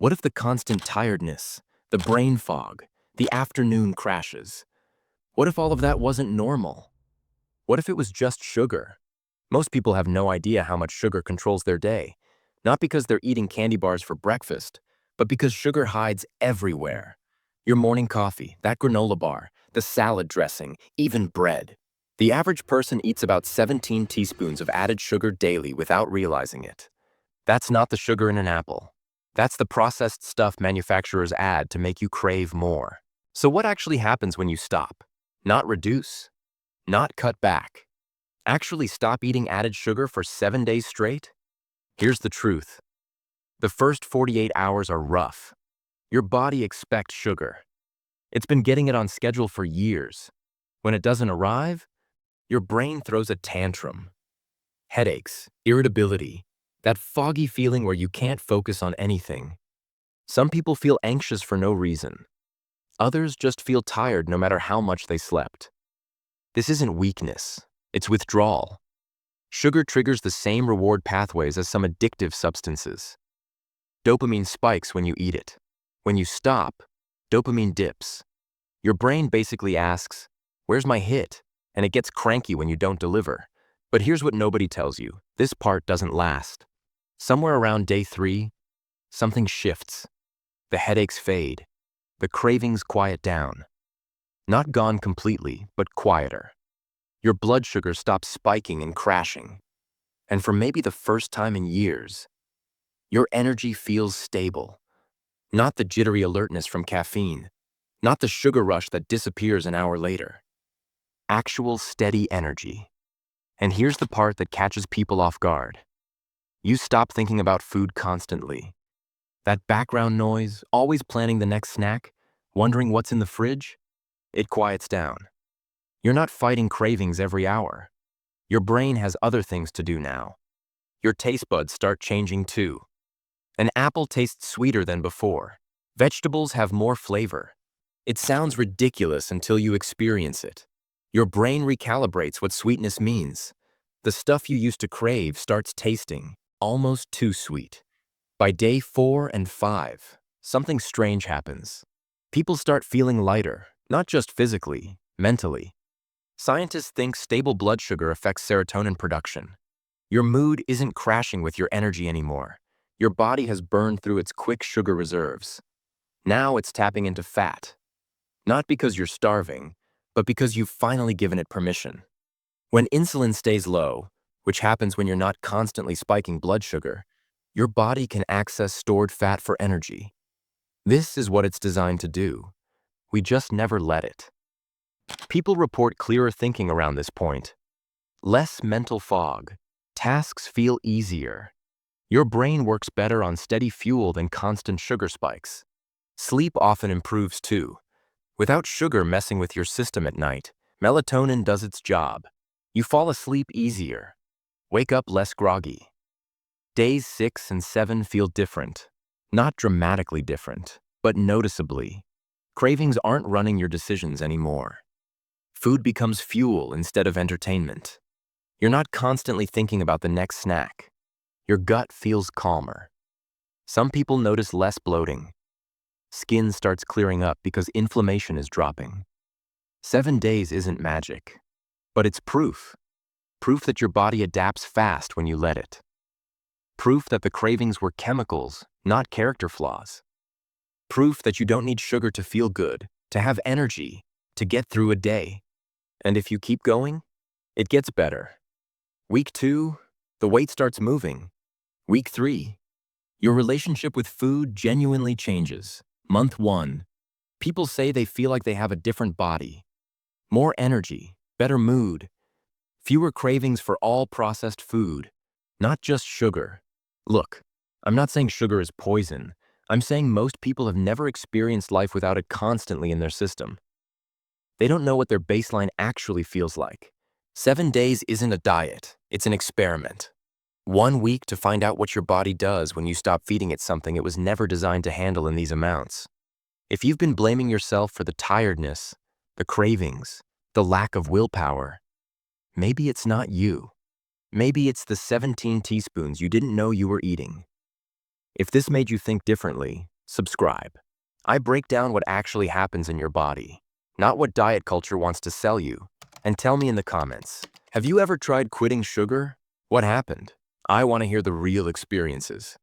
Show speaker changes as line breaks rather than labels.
What if the constant tiredness, the brain fog, the afternoon crashes? What if all of that wasn't normal? What if it was just sugar? Most people have no idea how much sugar controls their day, not because they're eating candy bars for breakfast, but because sugar hides everywhere. Your morning coffee, that granola bar, the salad dressing, even bread. The average person eats about 17 teaspoons of added sugar daily without realizing it. That's not the sugar in an apple. That's the processed stuff manufacturers add to make you crave more. So what actually happens when you stop? Not reduce, not cut back. Actually stop eating added sugar for 7 days straight? Here's the truth. The first 48 hours are rough. Your body expects sugar. It's been getting it on schedule for years. When it doesn't arrive, your brain throws a tantrum. Headaches, irritability, that foggy feeling where you can't focus on anything. Some people feel anxious for no reason. Others just feel tired no matter how much they slept. This isn't weakness, it's withdrawal. Sugar triggers the same reward pathways as some addictive substances. Dopamine spikes when you eat it. When you stop, dopamine dips. Your brain basically asks, "Where's my hit?" And it gets cranky when you don't deliver. But here's what nobody tells you. This part doesn't last. Somewhere around day 3, something shifts. The headaches fade. The cravings quiet down. Not gone completely, but quieter. Your blood sugar stops spiking and crashing. And for maybe the first time in years, your energy feels stable. Not the jittery alertness from caffeine. Not the sugar rush that disappears an hour later. Actual steady energy. And here's the part that catches people off guard. You stop thinking about food constantly. That background noise, always planning the next snack, wondering what's in the fridge, it quiets down. You're not fighting cravings every hour. Your brain has other things to do now. Your taste buds start changing too. An apple tastes sweeter than before. Vegetables have more flavor. It sounds ridiculous until you experience it. Your brain recalibrates what sweetness means. The stuff you used to crave starts tasting almost too sweet. By day 4 and 5, something strange happens. People start feeling lighter, not just physically, mentally. Scientists think stable blood sugar affects serotonin production. Your mood isn't crashing with your energy anymore. Your body has burned through its quick sugar reserves. Now it's tapping into fat. Not because you're starving, but because you've finally given it permission. When insulin stays low, which happens when you're not constantly spiking blood sugar, your body can access stored fat for energy. This is what it's designed to do. We just never let it. People report clearer thinking around this point. Less mental fog. Tasks feel easier. Your brain works better on steady fuel than constant sugar spikes. Sleep often improves too. Without sugar messing with your system at night, melatonin does its job. You fall asleep easier. Wake up less groggy. Days 6 and 7 feel different. Not dramatically different, but noticeably. Cravings aren't running your decisions anymore. Food becomes fuel instead of entertainment. You're not constantly thinking about the next snack. Your gut feels calmer. Some people notice less bloating. Skin starts clearing up because inflammation is dropping. 7 days isn't magic, but it's proof. Proof that your body adapts fast when you let it. Proof that the cravings were chemicals, not character flaws. Proof that you don't need sugar to feel good, to have energy, to get through a day. And if you keep going, it gets better. Week 2, the weight starts moving. Week 3, your relationship with food genuinely changes. Month 1, people say they feel like they have a different body. More energy, better mood, fewer cravings for all processed food, not just sugar. Look, I'm not saying sugar is poison. I'm saying most people have never experienced life without it constantly in their system. They don't know what their baseline actually feels like. 7 days isn't a diet, it's an experiment. 1 week to find out what your body does when you stop feeding it something it was never designed to handle in these amounts. If you've been blaming yourself for the tiredness, the cravings, the lack of willpower, maybe it's not you. Maybe it's the 17 teaspoons you didn't know you were eating. If this made you think differently, subscribe. I break down what actually happens in your body, not what diet culture wants to sell you. And tell me in the comments, have you ever tried quitting sugar? What happened? I want to hear the real experiences.